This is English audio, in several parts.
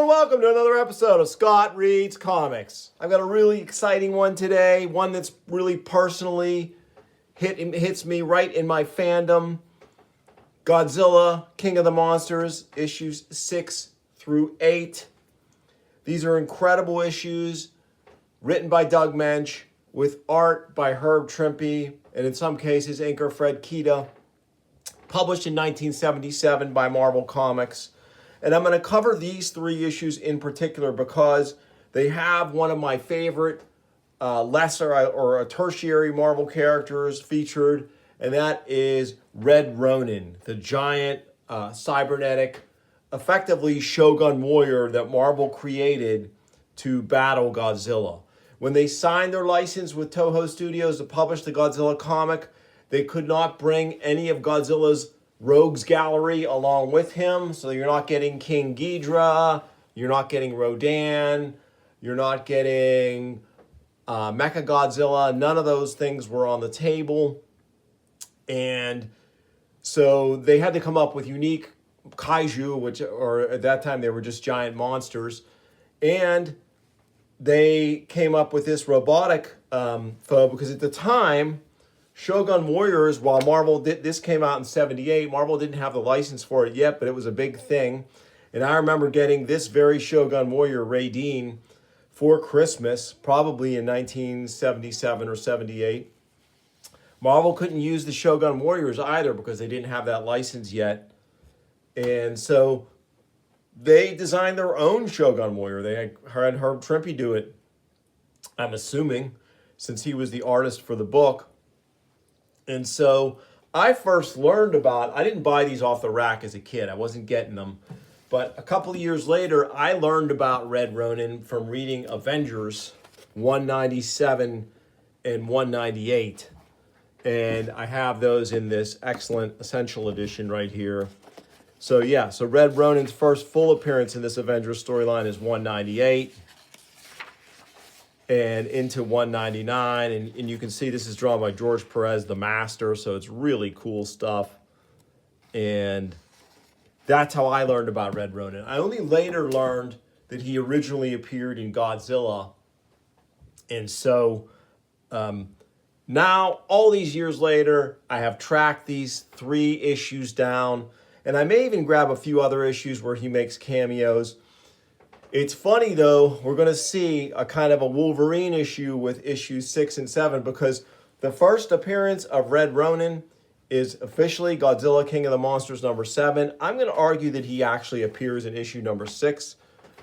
welcome to another episode of Scott Reads Comics. I've got a really exciting one today, one that's really personally hits me right in my fandom. Godzilla, King of the Monsters, issues 6 through 8. These are incredible issues written by Doug Moench with art by Herb Trimpe and in some cases inker Fred Kita, published in 1977 by Marvel Comics. And I'm going to cover these 3 issues in particular because they have one of my favorite lesser or tertiary Marvel characters featured, and that is Red Ronin, the giant cybernetic, effectively Shogun warrior that Marvel created to battle Godzilla. When they signed their license with Toho Studios to publish the Godzilla comic, they could not bring any of Godzilla's Rogues Gallery along with him, so you're not getting King Ghidorah, you're not getting Rodan, you're not getting Mechagodzilla. None of those things were on the table, and so they had to come up with unique kaiju, or at that time they were just giant monsters, and they came up with this robotic foe because at the time, Shogun Warriors, while this came out in 78, Marvel didn't have the license for it yet, but it was a big thing. And I remember getting this very Shogun Warrior, Raiden, for Christmas, probably in 1977 or 78. Marvel couldn't use the Shogun Warriors either because they didn't have that license yet. And so they designed their own Shogun Warrior. They had Herb Trimpe do it, I'm assuming, since he was the artist for the book. And so I first learned I didn't buy these off the rack as a kid. I wasn't getting them. But a couple of years later, I learned about Red Ronin from reading Avengers 197 and 198. And I have those in this excellent Essential Edition right here. So yeah, so Red Ronin's first full appearance in this Avengers storyline is 198. And into 199, and you can see this is drawn by George Perez, the master, so it's really cool stuff. And that's how I learned about Red Ronin. I only later learned that he originally appeared in Godzilla. And so now, all these years later, I have tracked these 3 issues down, and I may even grab a few other issues where he makes cameos. It's funny, though, we're going to see a kind of a Wolverine issue with issues 6 and 7 because the first appearance of Red Ronin is officially Godzilla King of the Monsters number 7. I'm going to argue that he actually appears in issue number 6,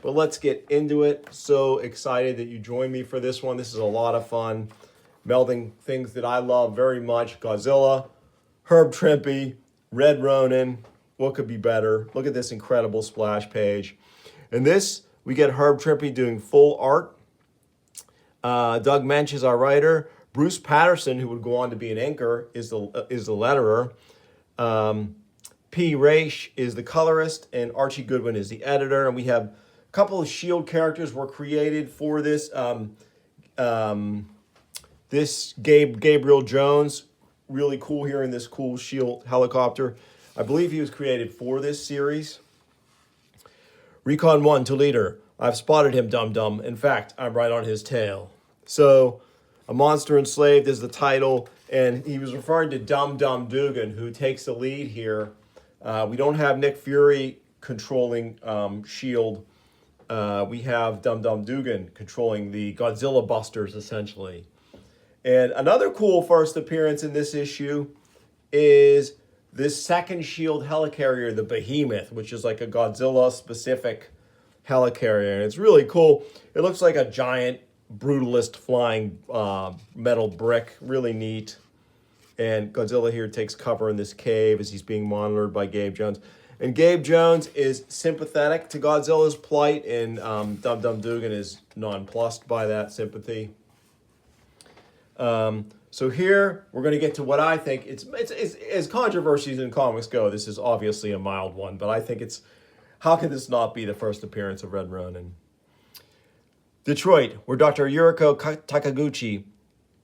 but let's get into it. So excited that you joined me for this one. This is a lot of fun, melding things that I love very much. Godzilla, Herb Trimpe, Red Ronin. What could be better? Look at this incredible splash page. And this, we get Herb Trimpe doing full art. Doug Moench is our writer. Bruce Patterson, who would go on to be an inker, is the letterer. P. Raish is the colorist, and Archie Goodwin is the editor. And we have a couple of S.H.I.E.L.D. characters were created for this. Gabriel Jones, really cool here in this cool S.H.I.E.L.D. helicopter. I believe he was created for this series. Recon 1 to leader. I've spotted him, dum-dum. In fact, I'm right on his tail. So, A Monster Enslaved is the title, and he was referring to Dum-Dum Dugan, who takes the lead here. We don't have Nick Fury controlling S.H.I.E.L.D. We have Dum-Dum Dugan controlling the Godzilla Busters, essentially. And another cool first appearance in this issue is this second S.H.I.E.L.D. helicarrier, the Behemoth, which is like a Godzilla-specific helicarrier. And it's really cool. It looks like a giant brutalist flying metal brick. Really neat. And Godzilla here takes cover in this cave as he's being monitored by Gabe Jones. And Gabe Jones is sympathetic to Godzilla's plight, and Dum-Dum Dugan is nonplussed by that sympathy. So here, we're going to get to what I think, it's as controversies in comics go, this is obviously a mild one, but I think how could this not be the first appearance of Red Ronin? Detroit, where Dr. Yuriko Takaguchi,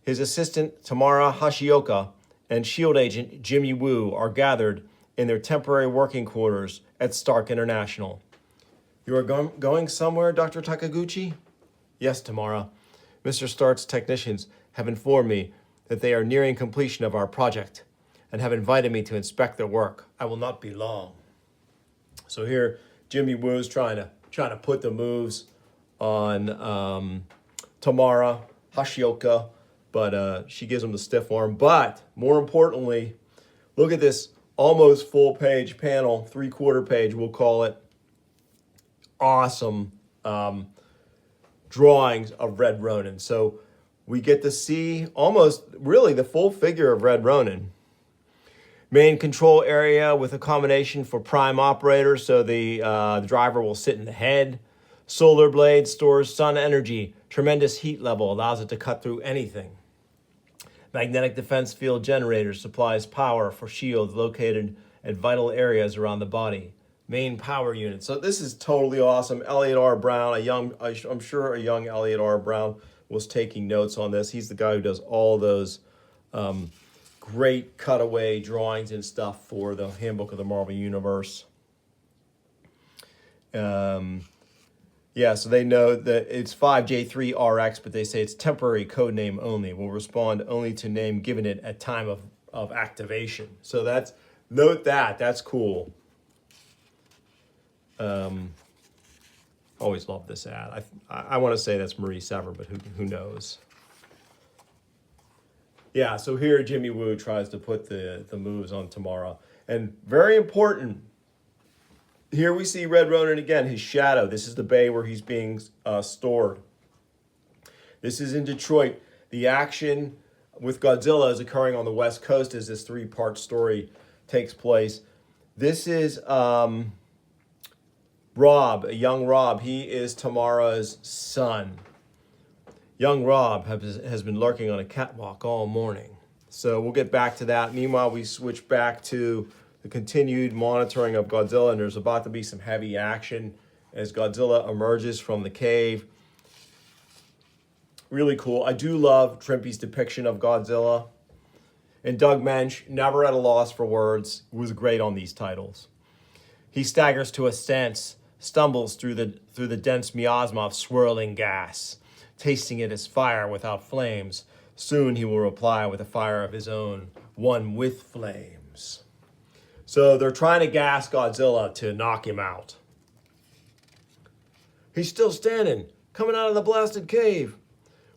his assistant Tamara Hashioka, and S.H.I.E.L.D. agent Jimmy Woo are gathered in their temporary working quarters at Stark International. You are going somewhere, Dr. Takaguchi? Yes, Tamara. Mr. Stark's technicians have informed me that they are nearing completion of our project and have invited me to inspect their work. I will not be long. So here, Jimmy Woo's trying to put the moves on Tamara Hashioka, but she gives him the stiff arm. But more importantly, look at this almost full page panel, 3/4 page, we'll call it. Awesome drawings of Red Ronin. So we get to see almost really the full figure of Red Ronin. Main control area with a combination for prime operator, so the driver will sit in the head. Solar blade stores sun energy. Tremendous heat level allows it to cut through anything. Magnetic defense field generator supplies power for shields located at vital areas around the body. Main power unit. So this is totally awesome. Elliot R. Brown, I'm sure a young Elliot R. Brown was taking notes on this. He's the guy who does all those great cutaway drawings and stuff for the Handbook of the Marvel Universe. Yeah, so they know that it's 5J3RX, but they say it's temporary code name only. Will respond only to name given it at time of activation. So note that's cool. Always love this ad. I want to say that's Marie Sever, but who knows? Yeah, so here Jimmy Woo tries to put the moves on Tamara. And very important, here we see Red Ronin again, his shadow. This is the bay where he's being stored. This is in Detroit. The action with Godzilla is occurring on the West Coast as this 3-part story takes place. This is Rob, a young Rob. He is Tamara's son. Young Rob has been lurking on a catwalk all morning. So we'll get back to that. Meanwhile, we switch back to the continued monitoring of Godzilla, and there's about to be some heavy action as Godzilla emerges from the cave. Really cool. I do love Trimpe's depiction of Godzilla. And Doug Mensch, never at a loss for words, was great on these titles. He staggers to a sense, stumbles through the dense miasma of swirling gas, tasting it as fire without flames. Soon he will reply with a fire of his own, one with flames. So they're trying to gas Godzilla to knock him out. He's still standing, coming out of the blasted cave.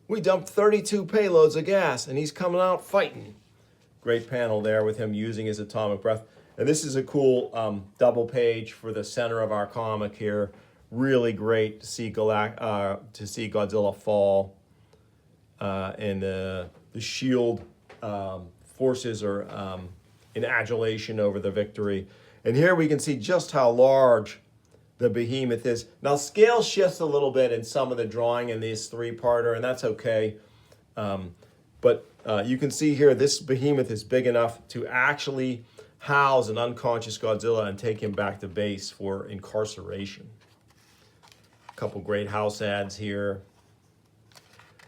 We dumped 32 payloads of gas, and he's coming out fighting. Great panel there with him using his atomic breath. And this is a cool double page for the center of our comic here. Really great to see Godzilla fall, and the SHIELD forces are in adulation over the victory. And here we can see just how large the behemoth is. Now scale shifts a little bit in some of the drawing in this 3-parter, and that's okay. But you can see here this behemoth is big enough to actually house an unconscious Godzilla and take him back to base for incarceration. A couple great house ads here.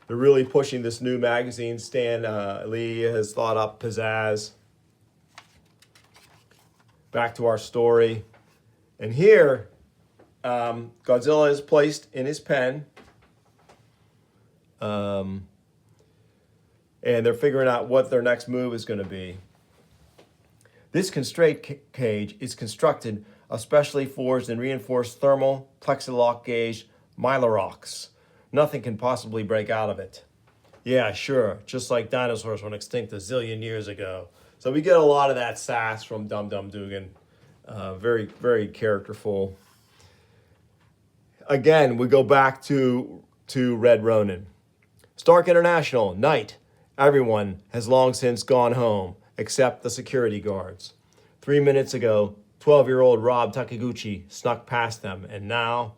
They're really pushing this new magazine. Stan Lee has thought up pizzazz. Back to our story. And here, Godzilla is placed in his pen. And they're figuring out what their next move is going to be. This constraint cage is constructed of specially forged and reinforced thermal plexiglass gauge Mylarocks. Nothing can possibly break out of it. Yeah, sure, just like dinosaurs went extinct a zillion years ago. So we get a lot of that sass from Dum Dum Dugan. Very, very characterful. Again, we go back to Red Ronin. Stark International, night. Everyone has long since gone home, except the security guards. 3 minutes ago, 12-year-old Rob Takaguchi snuck past them, and now,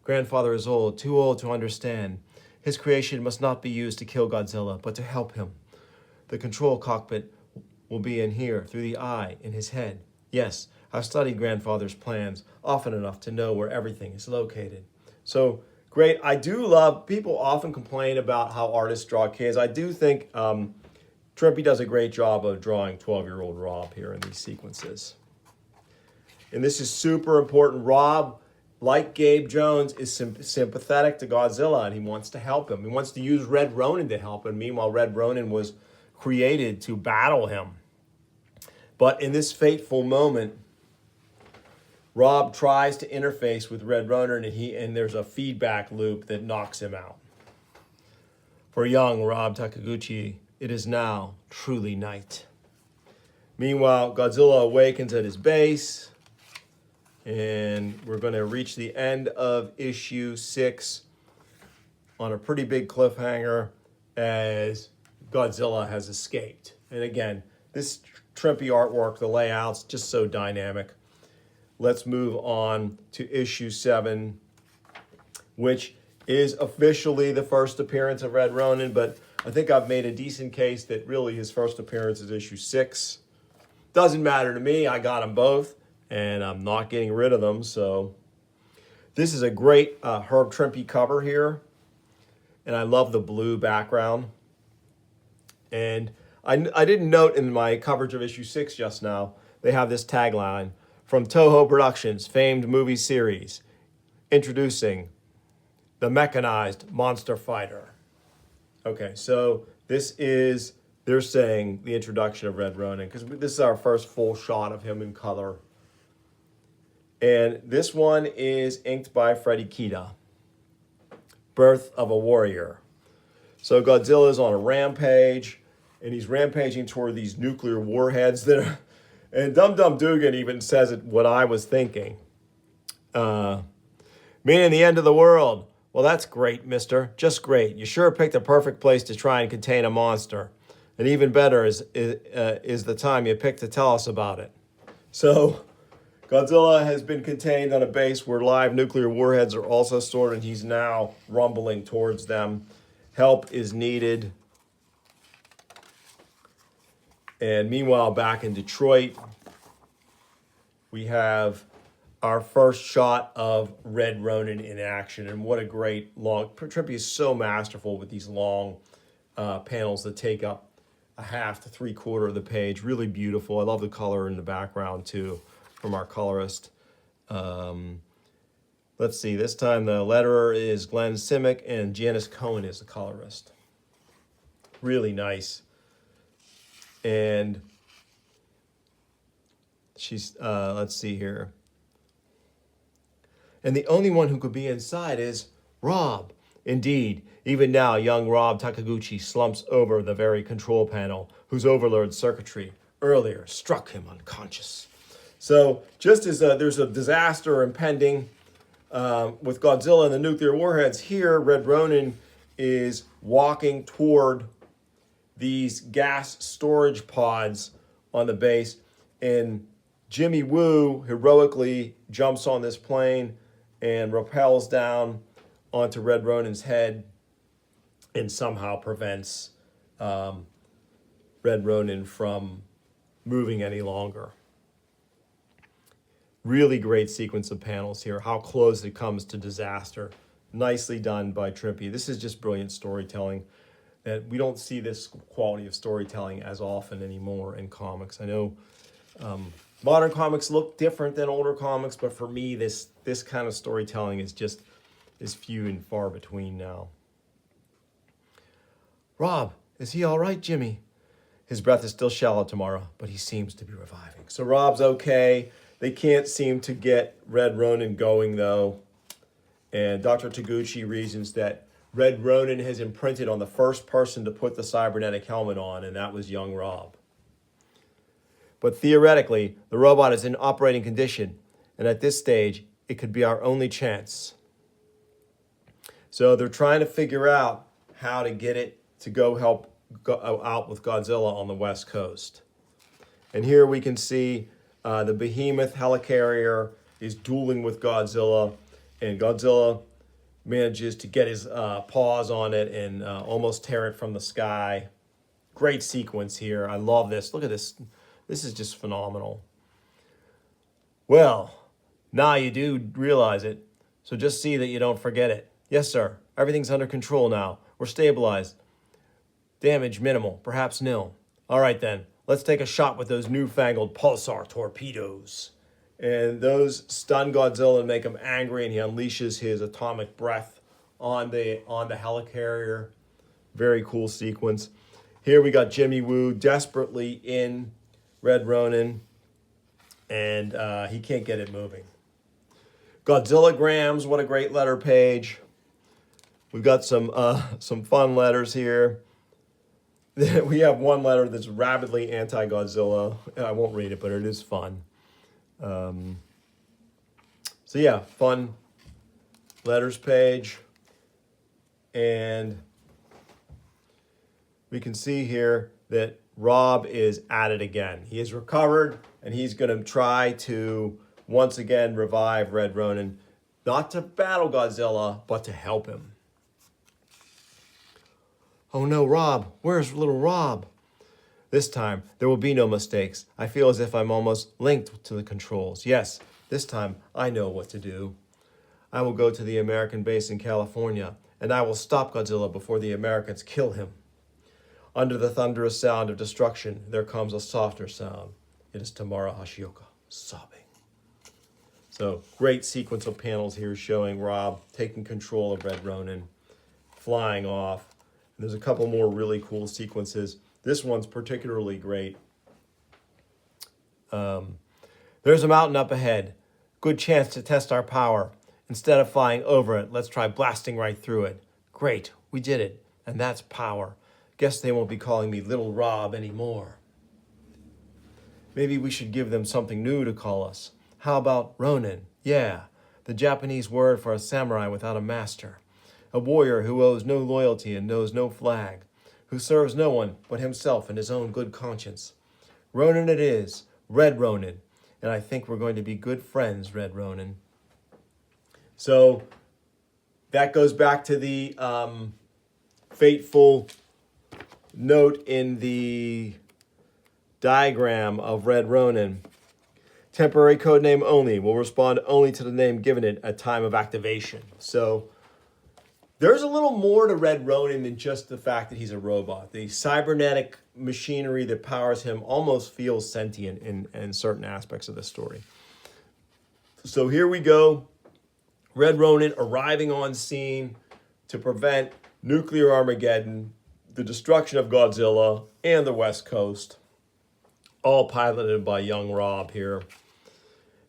grandfather is old, too old to understand. His creation must not be used to kill Godzilla, but to help him. The control cockpit will be in here, through the eye, in his head. Yes, I've studied grandfather's plans often enough to know where everything is located. So, great. I do love, people often complain about how artists draw kids. I do think Trimpe does a great job of drawing 12-year-old Rob here in these sequences. And this is super important. Rob like Gabe Jones, is sympathetic to Godzilla, and he wants to help him. He wants to use Red Ronin to help him. Meanwhile, Red Ronin was created to battle him. But in this fateful moment, Rob tries to interface with Red Ronin, and there's a feedback loop that knocks him out. For young Rob Takaguchi, it is now truly night. Meanwhile, Godzilla awakens at his base, and we're going to reach the end of issue 6 on a pretty big cliffhanger as Godzilla has escaped. And again, this trippy artwork, the layout's just so dynamic. Let's move on to issue 7, which is officially the first appearance of Red Ronin, but I think I've made a decent case that really his first appearance is issue 6. Doesn't matter to me. I got them both, and I'm not getting rid of them. So this is a great Herb Trimpe cover here, and I love the blue background. And I didn't note in my coverage of issue 6 just now, they have this tagline, from Toho Productions, famed movie series, introducing the mechanized monster fighter. Okay, so this is, they're saying, the introduction of Red Ronin, because this is our first full shot of him in color. And this one is inked by Freddie Kita, Birth of a Warrior. So Godzilla's on a rampage, and he's rampaging toward these nuclear warheads that are, and Dum Dum Dugan even says it, what I was thinking. Meaning the end of the world. Well, that's great, mister. Just great. You sure picked a perfect place to try and contain a monster. And even better is the time you picked to tell us about it. So Godzilla has been contained on a base where live nuclear warheads are also stored, and he's now rumbling towards them. Help is needed. And meanwhile, back in Detroit, we have our first shot of Red Ronin in action. And what a great long, Trimpe is so masterful with these long panels that take up a half to 3/4 of the page. Really beautiful. I love the color in the background too from our colorist. Let's see, this time the letterer is Glenn Simic and Janice Cohen is the colorist. Really nice. And she's, let's see here. And the only one who could be inside is Rob. Indeed, even now, young Rob Takaguchi slumps over the very control panel whose overload circuitry earlier struck him unconscious. So just as there's a disaster impending with Godzilla and the nuclear warheads, here Red Ronin is walking toward these gas storage pods on the base, and Jimmy Woo heroically jumps on this plane and rappels down onto Red Ronin's head and somehow prevents Red Ronin from moving any longer. Really great sequence of panels here, how close it comes to disaster. Nicely done by Trimpe. This is just brilliant storytelling. That we don't see this quality of storytelling as often anymore in comics. I know modern comics look different than older comics, but for me, this kind of storytelling is few and far between now. Rob, is he all right, Jimmy? His breath is still shallow tomorrow, but he seems to be reviving. So Rob's okay. They can't seem to get Red Ronin going, though. And Dr. Taguchi reasons that Red Ronin has imprinted on the first person to put the cybernetic helmet on, and that was young Rob. But theoretically, the robot is in operating condition, and at this stage, it could be our only chance. So they're trying to figure out how to get it to go help out with Godzilla on the West Coast. And here we can see the behemoth helicarrier is dueling with Godzilla, and Godzilla manages to get his paws on it and almost tear it from the sky. Great sequence here. I love this. Look at this. This is just phenomenal. Well, now you do realize it, so just see that you don't forget it. Yes, sir. Everything's under control now. We're stabilized. Damage minimal, perhaps nil. All right, then. Let's take a shot with those newfangled pulsar torpedoes. And those stun Godzilla and make him angry, and he unleashes his atomic breath on the helicarrier. Very cool sequence. Here we got Jimmy Woo desperately in Red Ronin, and he can't get it moving. Godzilla grams, what a great letter page. We've got some fun letters here. We have one letter that's rabidly anti-Godzilla. I won't read it, but it is fun. So yeah, fun letters page. And we can see here that Rob is at it again. He has recovered, and he's going to try to once again revive Red Ronin, not to battle Godzilla, but to help him. Oh no, Rob, where's little Rob? This time, there will be no mistakes. I feel as if I'm almost linked to the controls. Yes, this time, I know what to do. I will go to the American base in California, and I will stop Godzilla before the Americans kill him. Under the thunderous sound of destruction, there comes a softer sound. It is Tamara Hashioka sobbing. So, great sequence of panels here showing Rob taking control of Red Ronin, flying off. And there's a couple more really cool sequences. This one's particularly great. There's a mountain up ahead. Good chance to test our power. Instead of flying over it, let's try blasting right through it. Great, we did it. And that's power. Guess they won't be calling me Little Rob anymore. Maybe we should give them something new to call us. How about Ronin? Yeah, the Japanese word for a samurai without a master. A warrior who owes no loyalty and knows no flag, who serves no one but himself and his own good conscience. Ronin it is, Red Ronin, and I think we're going to be good friends, Red Ronin. So that goes back to the fateful note in the diagram of Red Ronin. Temporary code name only will respond only to the name given it at time of activation. So there's a little more to Red Ronin than just the fact that he's a robot. The cybernetic machinery that powers him almost feels sentient in certain aspects of the story. So here we go. Red Ronin arriving on scene to prevent nuclear Armageddon, the destruction of Godzilla, and the West Coast. All piloted by young Rob here.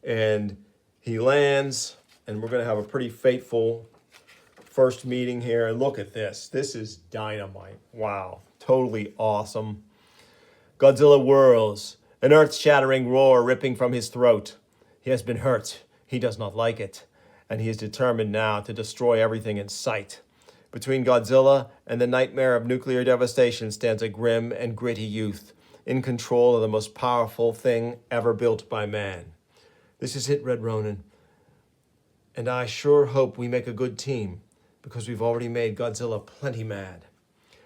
And he lands, and we're going to have a pretty fateful first meeting here. And look at this. This is dynamite. Wow. Totally awesome. Godzilla whirls, an earth-shattering roar ripping from his throat. He has been hurt. He does not like it. And he is determined now to destroy everything in sight. Between Godzilla and the nightmare of nuclear devastation stands a grim and gritty youth, in control of the most powerful thing ever built by man. This is it, Red Ronin. And I sure hope we make a good team, because we've already made Godzilla plenty mad.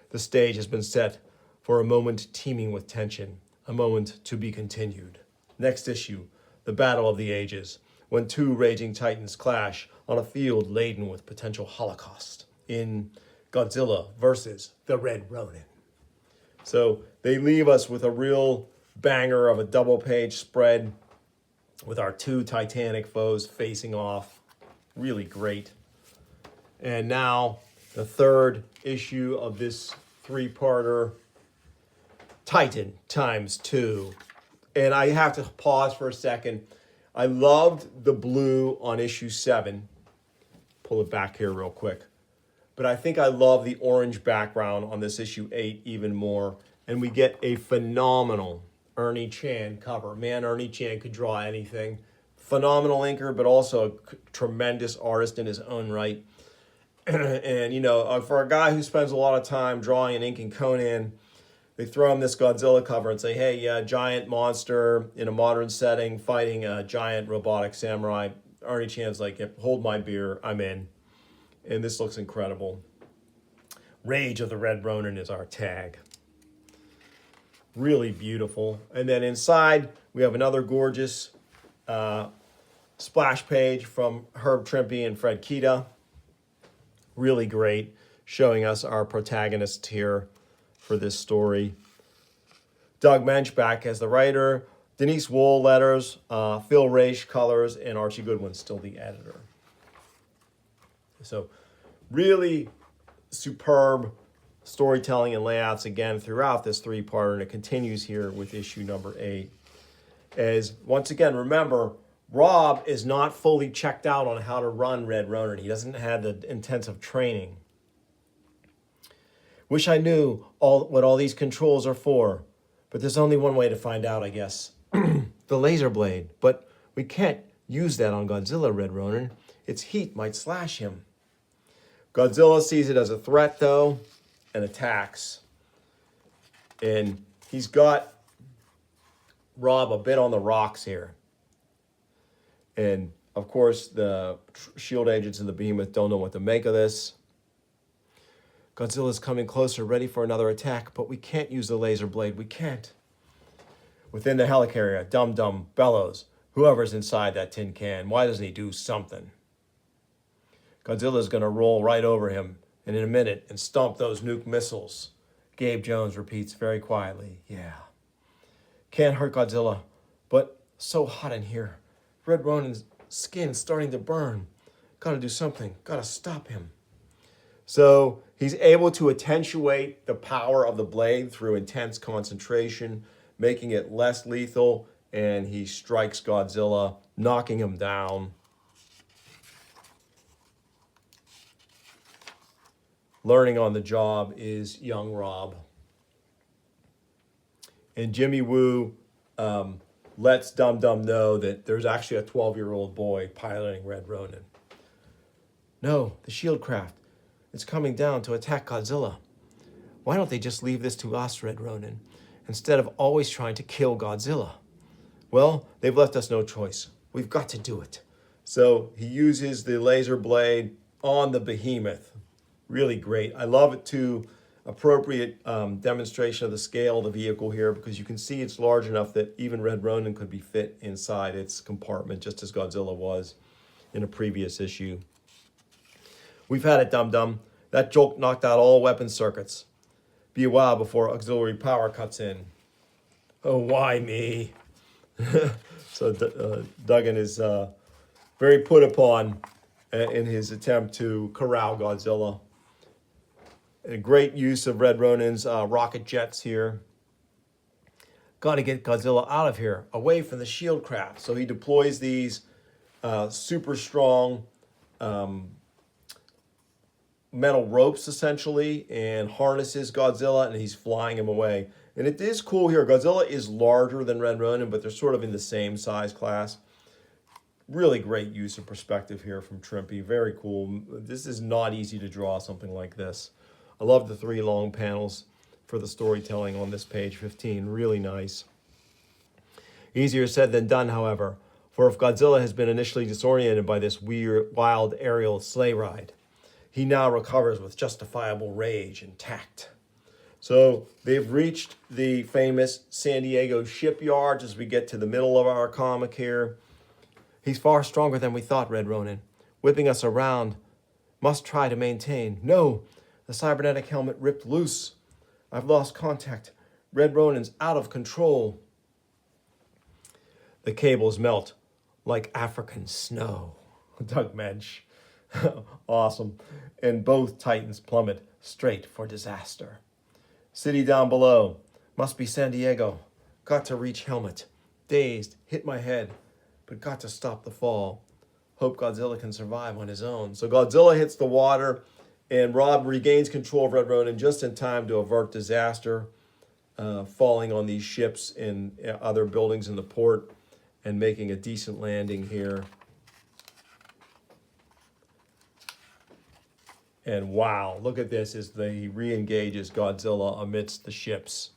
The stage has been set for a moment teeming with tension, a moment to be continued. Next issue, the Battle of the Ages, when two raging titans clash on a field laden with potential holocaust in Godzilla versus the Red Ronin. So they leave us with a real banger of a double-page spread with our two titanic foes facing off. Really great. And now the third issue of this three-parter, Titan ×2. And I have to pause for a second. I loved the blue on issue 7. Pull it back here real quick. But I think I love the orange background on this issue 8 even more. And we get a phenomenal Ernie Chan cover. Man, Ernie Chan could draw anything. Phenomenal inker, but also a tremendous artist in his own right. And, you know, for a guy who spends a lot of time drawing and inking Conan, they throw him this Godzilla cover and say, hey, yeah, giant monster in a modern setting fighting a giant robotic samurai. Ernie Chan's like, yep, hold my beer, I'm in. And this looks incredible. Rage of the Red Ronin is our tag. Really beautiful. And then inside, we have another gorgeous splash page from Herb Trimpe and Fred Kita. Really great, showing us our protagonists here for this story. Doug Mensch back as the writer. Denise Wool letters, Phil Raish colors, and Archie Goodwin still the editor. So really superb storytelling and layouts again throughout this three-parter, and it continues here with issue number 8. As once again, remember, Rob is not fully checked out on how to run Red Ronin. He doesn't have the intensive training. Wish I knew what all these controls are for, but there's only one way to find out, I guess. The laser blade. But we can't use that on Godzilla, Red Ronin. Its heat might slash him. Godzilla sees it as a threat, though, and attacks. And he's got Rob a bit on the rocks here. And, of course, the shield agents and the behemoth don't know what to make of this. Godzilla's coming closer, ready for another attack, but we can't use the laser blade. We can't. Within the helicarrier, Dum Dum bellows. Whoever's inside that tin can, why doesn't he do something? Godzilla's going to roll right over him in a minute and stomp those nuke missiles. Gabe Jones repeats very quietly, yeah. Can't hurt Godzilla, but so hot in here. Red Ronin's skin's starting to burn. Gotta do something. Gotta stop him. So he's able to attenuate the power of the blade through intense concentration, making it less lethal, and he strikes Godzilla, knocking him down. Learning on the job is young Rob. And Jimmy Woo lets Dum Dum know that there's actually a 12-year-old boy piloting Red Ronin. No, the shield craft. It's coming down to attack Godzilla. Why don't they just leave this to us, Red Ronin, instead of always trying to kill Godzilla? Well, they've left us no choice. We've got to do it. So he uses the laser blade on the behemoth. Really great. I love it too. Appropriate demonstration of the scale of the vehicle here, because you can see it's large enough that even Red Ronin could be fit inside its compartment, just as Godzilla was in a previous issue. We've had it, Dum Dum. That jolt knocked out all weapon circuits. Be a while before auxiliary power cuts in. Oh, why me? So Duggan is very put upon in his attempt to corral Godzilla. A great use of Red Ronin's rocket jets here. Got to get Godzilla out of here, away from the shield craft. So he deploys these super strong metal ropes, essentially, and harnesses Godzilla, and he's flying him away. And it is cool here. Godzilla is larger than Red Ronin, but they're sort of in the same size class. Really great use of perspective here from Trimpe. Very cool. This is not easy to draw something like this. I love the 3 long panels for the storytelling on this page 15. Really nice. Easier said than done, however, for if Godzilla has been initially disoriented by this weird, wild aerial sleigh ride, he now recovers with justifiable rage and tact. So they've reached the famous San Diego shipyards as we get to the middle of our comic here. He's far stronger than we thought, Red Ronin. Whipping us around. Must try to maintain. No! The cybernetic helmet ripped loose. I've lost contact. Red Ronin's out of control. The cables melt like African snow. Doug Mensch. Awesome. And both Titans plummet straight for disaster. City down below. Must be San Diego. Got to reach helmet. Dazed. Hit my head. But got to stop the fall. Hope Godzilla can survive on his own. So Godzilla hits the water, and Rob regains control of Red Ronin just in time to avert disaster, falling on these ships and other buildings in the port and making a decent landing here. And wow, look at this as he re-engages Godzilla amidst the ships.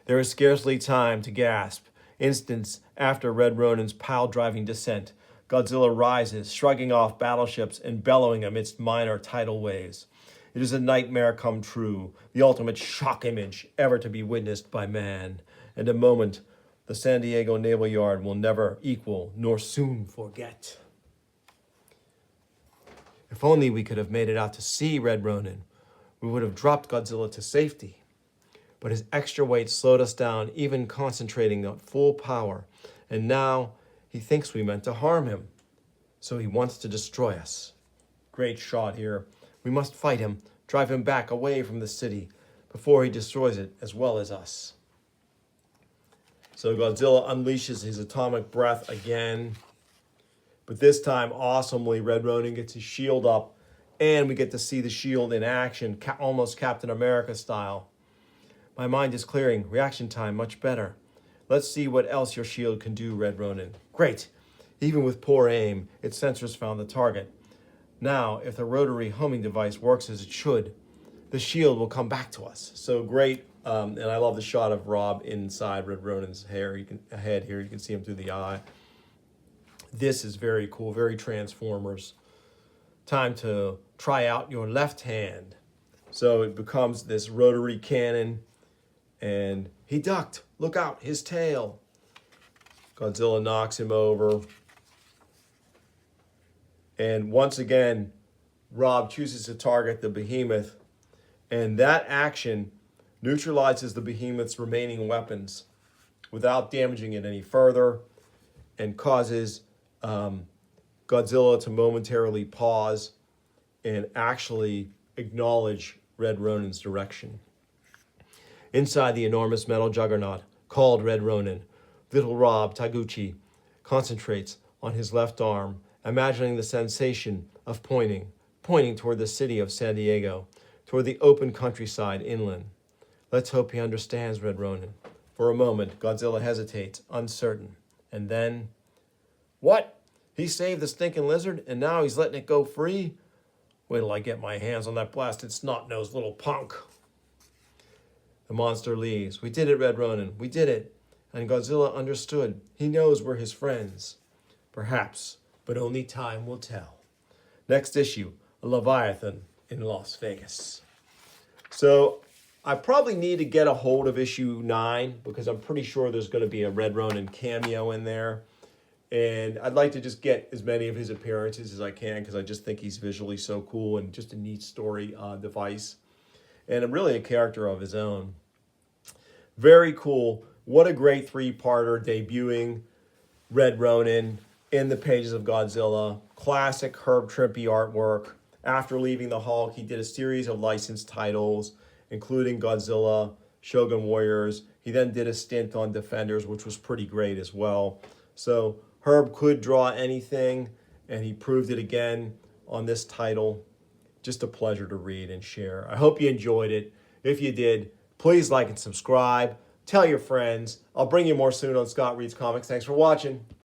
There is scarcely time to gasp. Instants after Red Ronin's pile-driving descent, Godzilla rises, shrugging off battleships and bellowing amidst minor tidal waves. It is a nightmare come true, the ultimate shock image ever to be witnessed by man, and a moment the San Diego Naval Yard will never equal nor soon forget. If only we could have made it out to sea, Red Ronin. We would have dropped Godzilla to safety. but his extra weight slowed us down, even concentrating at full power. And now he thinks we meant to harm him, so he wants to destroy us. Great shot here. We must fight him, drive him back away from the city before he destroys it as well as us. So Godzilla unleashes his atomic breath again. But this time, awesomely, Red Ronin gets his shield up, and we get to see the shield in action, almost Captain America style. My mind is clearing. Reaction time, much better. Let's see what else your shield can do, Red Ronin. Great. Even with poor aim, its sensors found the target. Now, if the rotary homing device works as it should, the shield will come back to us. So great. And I love the shot of Rob inside Red Ronin's head here. You can see him through the eye. This is very cool, very Transformers. Time to try out your left hand. So it becomes this rotary cannon, and he ducked. Look out, his tail. Godzilla knocks him over. And once again, Rob chooses to target the behemoth, and that action neutralizes the behemoth's remaining weapons without damaging it any further, and causes Godzilla to momentarily pause and actually acknowledge Red Ronin's direction. Inside the enormous metal juggernaut called Red Ronin, little Rob Taguchi concentrates on his left arm, imagining the sensation of pointing toward the city of San Diego, toward the open countryside inland. Let's hope he understands, Red Ronin. For a moment, Godzilla hesitates, uncertain. And then, what? He saved the stinking lizard, and now he's letting it go free? Wait till I get my hands on that blasted snot-nosed little punk. The monster leaves. We did it, Red Ronin. We did it. And Godzilla understood. He knows we're his friends. Perhaps, but only time will tell. Next issue, a Leviathan in Las Vegas. So I probably need to get a hold of issue 9 because I'm pretty sure there's going to be a Red Ronin cameo in there. And I'd like to just get as many of his appearances as I can because I just think he's visually so cool and just a neat story device. And really a character of his own. Very cool. What a great 3-parter debuting Red Ronin in the pages of Godzilla. Classic Herb Trimpe artwork. After leaving the Hulk, he did a series of licensed titles, including Godzilla, Shogun Warriors. He then did a stint on Defenders, which was pretty great as well. So Herb could draw anything, and he proved it again on this title. Just a pleasure to read and share. I hope you enjoyed it. If you did, please like and subscribe. Tell your friends. I'll bring you more soon on Scott Reads Comics. Thanks for watching.